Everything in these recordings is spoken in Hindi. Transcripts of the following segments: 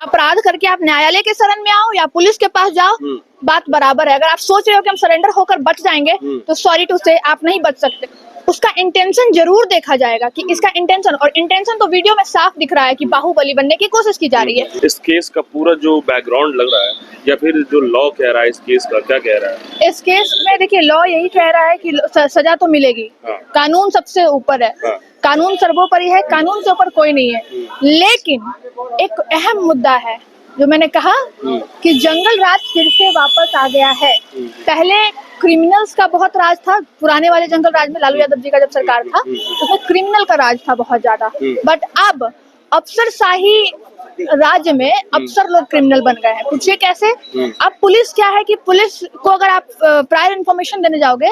अपराध करके आप न्यायालय के शरण में आओ या पुलिस के पास जाओ, बात बराबर है। अगर आप सोच रहे हो कि हम सरेंडर होकर बच जाएंगे तो सॉरी टू से आप नहीं बच सकते। उसका इंटेंशन जरूर देखा जाएगा कि इसका इंटेंशन, और इंटेंशन तो वीडियो में साफ दिख रहा है कि बाहुबली बनने की कोशिश की जा रही है। इस केस का पूरा जो बैकग्राउंड लग रहा है या फिर जो लॉ कह रहा है इस केस का, क्या कह रहा है? इस केस में देखिए लॉ यही कह रहा है कि सजा तो मिलेगी। कानून सबसे ऊपर है, कानून सर्वोपरि है, कानून से ऊपर कोई नहीं है। लेकिन एक अहम मुद्दा है जो मैंने कहा कि जंगल राज फिर से वापस आ गया है। पहले क्रिमिनल्स का बहुत राज था, पुराने वाले जंगल राज में लालू यादव जी का जब सरकार था उसमें क्रिमिनल का राज था बहुत ज्यादा। बट अब अफसरशाही राज्य में अफसर लोग क्रिमिनल बन गए हैं। पूछिए कैसे? अब पुलिस क्या है कि पुलिस को अगर आप प्रायर इन्फॉर्मेशन देने जाओगे,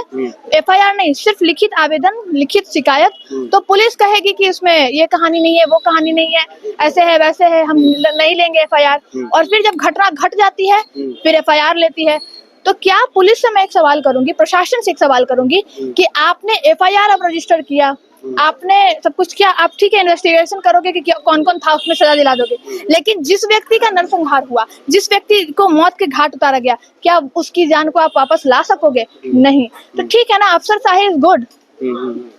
एफआईआर नहीं सिर्फ लिखित आवेदन, लिखित शिकायत, तो पुलिस कहेगी कि इसमें ये कहानी नहीं है, वो कहानी नहीं है, ऐसे है वैसे है, हम नहीं लेंगे एफआईआर। और फिर जब घटना घट जाती है फिर एफआईआर लेती है। तो क्या पुलिस से मैं एक सवाल करूंगी, प्रशासन से एक सवाल करूंगी कि आपने एफआईआर अब रजिस्टर किया, आपने सब कुछ किया, आप ठीक है इन्वेस्टिगेशन करोगे कि कौन कौन था उसमें, सजा दिला दोगे, लेकिन जिस व्यक्ति का नरसंहार हुआ, जिस व्यक्ति को मौत के घाट उतारा गया, क्या उसकी जान को आप वापस ला सकोगे? नहीं। तो ठीक है ना, अफसरशाही इज गुड,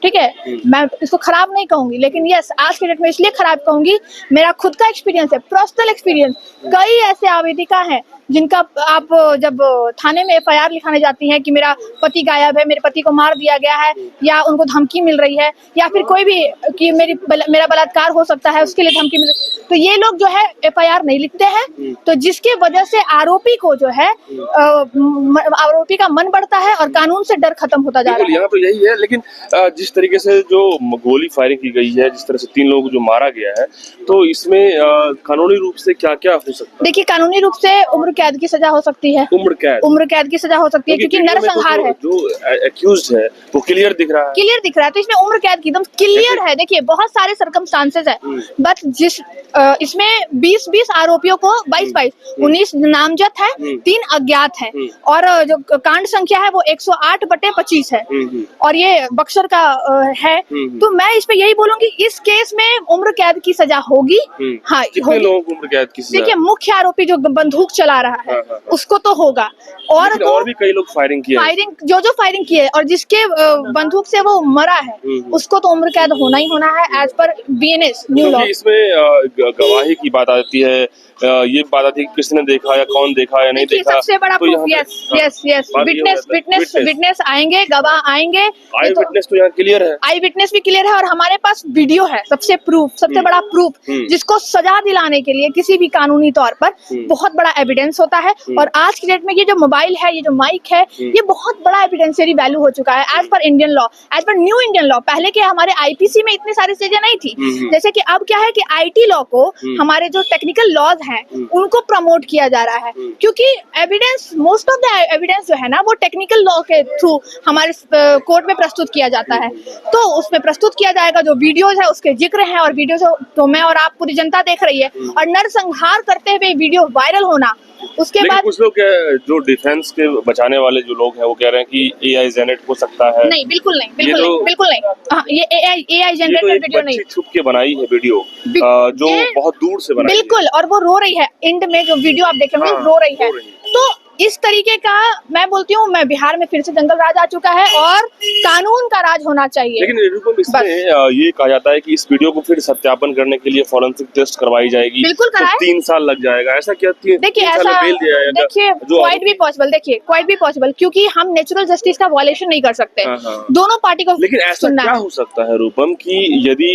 ठीक है, मैं इसको खराब नहीं कहूंगी, लेकिन यस आज के डेट में इसलिए खराब कहूंगी, मेरा खुद का एक्सपीरियंस है, पर्सनल एक्सपीरियंस। कई ऐसे आवेदिका हैं जिनका आप जब थाने में एफआईआर लिखाने जाती हैं कि मेरा पति गायब है, मेरे पति को मार दिया गया है, या उनको धमकी मिल रही है, या फिर कोई भी कि मेरा बलात्कार हो सकता है उसके लिए धमकी मिल रही है, तो ये लोग जो है एफआईआर नहीं लिखते हैं। तो जिसके वजह से आरोपी को जो है आरोपी का मन बढ़ता है और कानून से डर खत्म होता जा रहा है। यहाँ तो यही है, लेकिन जिस तरीके से जो गोली फायरिंग की गई है, जिस तरह से 3 लोग जो मारा गया है, तो इसमें कानूनी रूप से क्या क्या हो सकता है? देखिए कानूनी रूप से उम्र कैद की सजा हो सकती है। उम्र कैद की सजा हो सकती है क्योंकि नरसंहार है। जो एक्यूज्ड है वो क्लियर दिख रहा है, तो इसमें उम्र कैद की एकदम क्लियर है। देखिए बहुत सारे सर्कमस्टांसेस है, बट जिस इसमें 20 आरोपियों को 19 नामजद है, 3 अज्ञात है, और जो कांड संख्या है वो 108/25 है, और ये बक्सर का है। तो मैं इस पे यही बोलूंगी, इस केस में उम्र कैद की सजा होगी। हाँ, कितने लोगों को उम्र कैद की सजा? देखिए मुख्य आरोपी जो बंदूक चला रहा है उसको तो होगा, और भी कई लोग फायरिंग जो फायरिंग किए और जिसके बंदूक से वो मरा है उसको तो उम्र कैद होना ही होना है एज पर बीएनएस न्यू लॉ। इसमें गवाही की बात आती है, ये बात आती है कि किसने देखा या कौन देखा या नहीं देखा। सबसे बड़ा प्रूफ, यस विटनेस आएंगे, गवाह आएंगे। आई विटनेस तो यहाँ क्लियर है, आई विटनेस भी क्लियर है, और हमारे पास वीडियो है, सबसे बड़ा प्रूफ जिसको सजा दिलाने के लिए किसी भी कानूनी तौर पर बहुत बड़ा एविडेंस होता है। और आज की डेट में ये जो मोबाइल है, ये जो माइक है, ये बहुत बड़ा एविडेंशियरी वैल्यू हो चुका है as per Indian law, as per new Indian law. पहले के हमारे आईपीसी में इतनी सारी चीजें नहीं थी, जैसे कि अब क्या है कि आईटी लॉ को, हमारे जो टेक्निकल लॉज हैं उनको प्रमोट किया जा रहा है, क्योंकि evidence, most of the evidence जो है ना वो टेक्निकल लॉ के थ्रू हमारे कोर्ट में प्रस्तुत किया जाता है। तो उसमें प्रस्तुत किया जाएगा, जो वीडियोज है उसके जिक्र हैं, और वीडियो तो मैं और आप पूरी जनता देख रही है, और नरसंहार करते हुए वीडियो वायरल होना। उसके बाद कुछ लोग जो डिफेंस के बचाने वाले जो लोग हैं वो कह रहे हैं कि एआई जनरेट हो सकता है। नहीं, बिल्कुल नहीं। हाँ, ये एआई जनरेटेड वीडियो नहीं, छुप के बनाई है वीडियो, जो बहुत दूर से बनाई बिल्कुल, और वो रो रही है, एंड में जो वीडियो आप देखेंगे रो रही है। तो इस तरीके का मैं बोलती हूँ, मैं बिहार में फिर से जंगल राज आ चुका है और कानून का राज होना चाहिए। लेकिन इसमें ये कहा जाता है कि इस वीडियो को फिर सत्यापन करने के लिए फॉरेंसिक टेस्ट करवाई जाएगी, बिल्कुल कराए, तो 3 साल लग जाएगा, ऐसा क्या? देखिए ऐसा, देखिए क्वाइट भी पॉसिबल, क्योंकि हम नेचुरल जस्टिस का वायलेशन नहीं कर सकते, दोनों पार्टी को। लेकिन ऐसा क्या हो सकता है रूपम कि यदि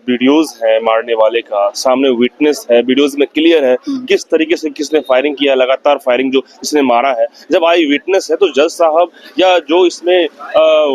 वीडियोज है मारने वाले का, सामने विटनेस है, वीडियोज में क्लियर है किस तरीके से किसने फायरिंग किया, लगातार फायरिंग जो इसने मारा है, जब आई विटनेस है तो जज साहब या जो इसमें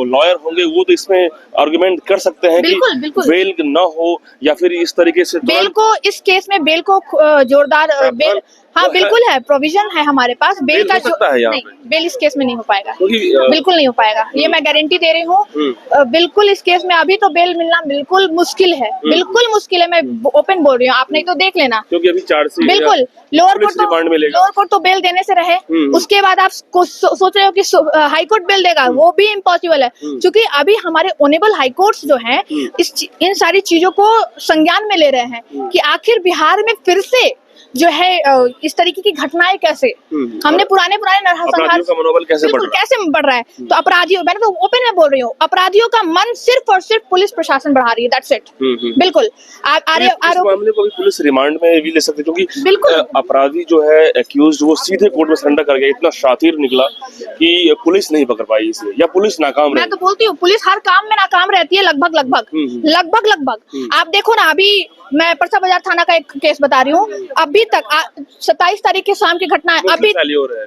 लॉयर होंगे वो तो इसमें आर्गुमेंट कर सकते हैं कि बेल न हो, या फिर इस तरीके से बेल को, इस केस में बेल को जोरदार बेल, हाँ बिल्कुल है, प्रोविजन है हमारे पास बेल का। नहीं, बेल इस केस में नहीं हो पाएगा, बिल्कुल नहीं हो पाएगा, ये मैं गारंटी दे रही हूँ। बिल्कुल इस केस में अभी तो बेल मिलना बिल्कुल मुश्किल है, बिल्कुल मुश्किल है, मैं ओपन बोल रही हूँ, आप नहीं तो देख लेना, क्योंकि अभी 4 से बिल्कुल लोअर कोर्ट तो बेल देने से रहे, उसके बाद आप सोच रहे हो कि हाई कोर्ट बेल देगा, वो भी इम्पॉसिबल है, क्योंकि अभी हमारे ऑनेबल हाई कोर्ट्स जो हैं इन सारी चीजों को संज्ञान में ले रहे हैं कि आखिर बिहार में फिर से जो है इस तरीके की घटनाएं कैसे, हमने पुराने नरसंहार अपराधियों का मनोबल कैसे बढ़ बिल्कुल रहा है? कैसे बढ़ रहा है। तो अपराधियों, मैंने तो ओपन में बोल रही हूँ, अपराधियों का मन सिर्फ और सिर्फ पुलिस प्रशासन बढ़ा रही है, दैट्स इट। बिल्कुल इस मामले को भी पुलिस रिमांड में भी ले सकती है, क्योंकि बिल्कुल। अपराधी जो है एक्यूज वो सीधे कोर्ट में सरेंडर कर गया, इतना शातिर निकला कि पुलिस नहीं पकड़ पाई इसे, या पुलिस नाकाम मैं रही। तो बोलती हूँ पुलिस हर काम में नाकाम रहती है, लगभग। आप देखो ना, अभी मैं परसा बाजार थाना का एक केस बता रही हूँ, अभी तक 27 तारीख के शाम की घटना है, अभी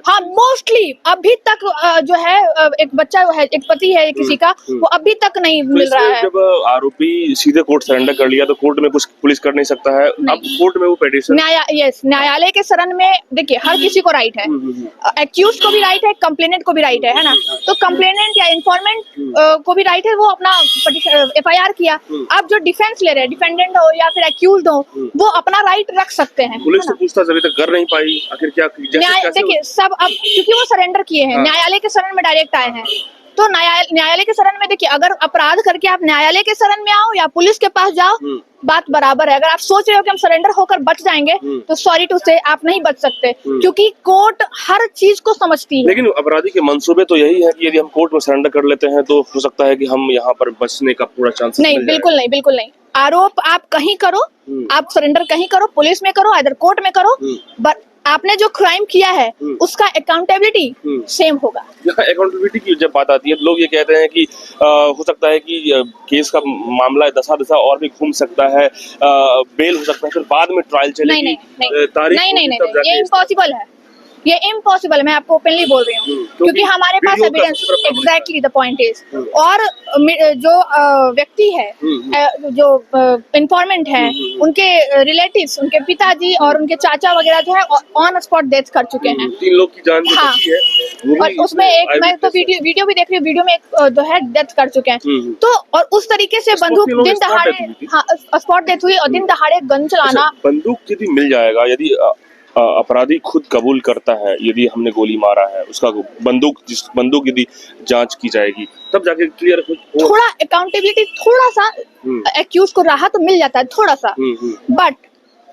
हाँ मोस्टली अभी तक जो है एक बच्चा है, एक पति है किसी का, वो अभी तक नहीं मिल रहा है। जब आरोपी सीधे कोर्ट सरेंडर कर लिया तो कोर्ट में कुछ पुलिस कर नहीं सकता है, अब कोर्ट में वो पेटिशन न्यायालय के शरण में देखिए हर किसी को राइट है, एक्यूज को भी राइट है, कंप्लेनेंट को भी राइट है ना। तो कंप्लेनेंट या इन्फॉर्मेंट को भी राइट है, वो अपना FIR किया। अब जो डिफेंस ले रहे हैं, डिफेंडेंट हो या फिर एक्यूज्ड हो, वो अपना राइट रख सकते हैं। पुलिस तो पूछताछ अभी तक कर नहीं पाई, आखिर क्या देखिए सब अब क्योंकि वो सरेंडर किए हैं, न्यायालय के शरण में डायरेक्ट आए हैं, तो न्यायालय के शरण में देखिए, अगर अपराध करके आप न्यायालय के शरण में आओ या पुलिस के पास जाओ, बात बराबर है। अगर आप सोच रहे हो कि हम सरेंडर होकर बच जाएंगे, तो सॉरी टू से आप नहीं बच सकते, क्योंकि कोर्ट हर चीज को समझती है। लेकिन अपराधी के मंसूबे तो यही है कि यदि हम कोर्ट में सरेंडर कर लेते हैं तो हो सकता है कि हम यहाँ पर बचने का पूरा चांस नहीं, बिल्कुल नहीं। आरोप आप कहीं करो, आप सरेंडर कहीं करो, पुलिस में करो, इधर कोर्ट में करो, बट आपने जो क्राइम किया है उसका अकाउंटेबिलिटी सेम होगा। अकाउंटेबिलिटी की जब बात आती है, लोग ये कहते हैं कि हो सकता है कि केस का मामला दशा और भी घूम सकता है, बेल हो सकता है, फिर बाद में ट्रायल चलेगी, तारीख नहीं, ये इम्पॉसिबल है, ये इम्पॉसिबल है। मैं आपको ओपनली बोल रही हूँ, क्योंकि हमारे पास evidence, exactly the point is. और जो व्यक्ति है, जो इन्फॉर्मेंट है, उनके रिलेटिव्स, उनके पिताजी और उनके चाचा वगैरह जो है ऑन स्पॉट डेथ कर चुके हैं। 3 लोग की जान बची है, और उसमें एक, मैं तो वीडियो भी देख रही हूँ, वीडियो में एक जो है डेथ कर चुके हैं। तो और उस तरीके से बंदूक दिन दहाड़े, हाँ स्पॉट डेथ हुई, और दिन दहाड़े गन चलाना। बंदूक यदि मिल जाएगा, यदि अपराधी खुद कबूल करता है यदि हमने गोली मारा है, उसका बंदूक यदि जांच की जाएगी, तब जाके क्लियर हो। थोड़ा अकाउंटेबिलिटी, थोड़ा सा एक्यूज को राहत तो मिल जाता है थोड़ा सा, बट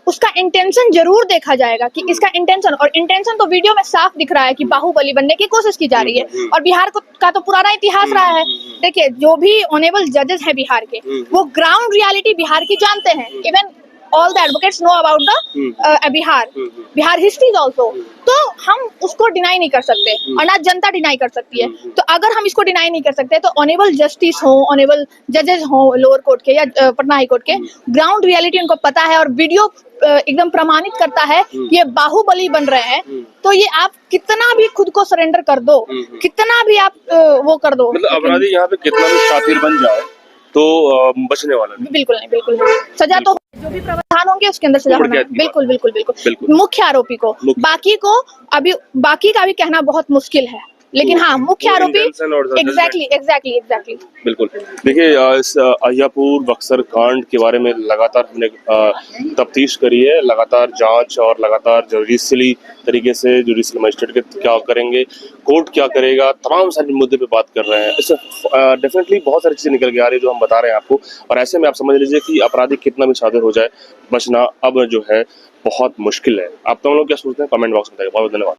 उसका इंटेंशन जरूर देखा जाएगा कि इसका इंटेंशन, और इंटेंशन तो वीडियो में साफ दिख रहा है कि बाहुबली बनने की कोशिश की जा रही है। और बिहार का तो पुराना इतिहास रहा है। देखिए, जो भी ऑनेबल जजेस है बिहार के, वो ग्राउंड रियलिटी बिहार की जानते हैं। Even all the advocates know about the Bihar histories also. तो हम उसको डिनाई नहीं कर सकते, और ना जनता डिनाई कर सकती है। तो अगर हम इसको डिनाई नहीं कर सकते, तो ऑनेबल जस्टिस हो, ऑनेबल जजेस हो लोअर कोर्ट के या पटना हाई कोर्ट के, ग्राउंड रियलिटी उनको पता है, और वीडियो एकदम प्रमाणित करता है कि ये बाहुबली बन रहे हैं। तो ये आप कितना भी खुद को सरेंडर कर दो, कितना भी आप वो कर दो, मतलब अपराधी यहाँ पे कितना भी शातिर बन जाए तो बचने वाला नहीं। बिल्कुल नहीं। सजा तो जो भी प्रावधान होंगे उसके अंदर सजा होना। बिल्कुल। मुख्य आरोपी को, बाकी को अभी बाकी का भी कहना बहुत मुश्किल है, लेकिन हाँ मुख्य आरोपी एग्जैक्टली बिल्कुल। देखिए, इस अहियापुर बक्सर कांड के बारे में लगातार हमने तफ्तीश करी है, लगातार जांच, और लगातार जुडिशली तरीके से जुडिशल मजिस्ट्रेट के क्या करेंगे, कोर्ट क्या करेगा, तमाम सारे मुद्दे पे बात कर रहे हैं। इससे डेफिनेटली बहुत सारी चीजें निकल के आ रही है जो हम बता रहे हैं आपको, और ऐसे में आप समझ लीजिए कि अपराधी कितना भी शातिर हो जाए, बचना अब जो है बहुत मुश्किल है। आप तमाम लोग क्या सोचते हैं, कमेंट बॉक्स में बताइए। बहुत धन्यवाद।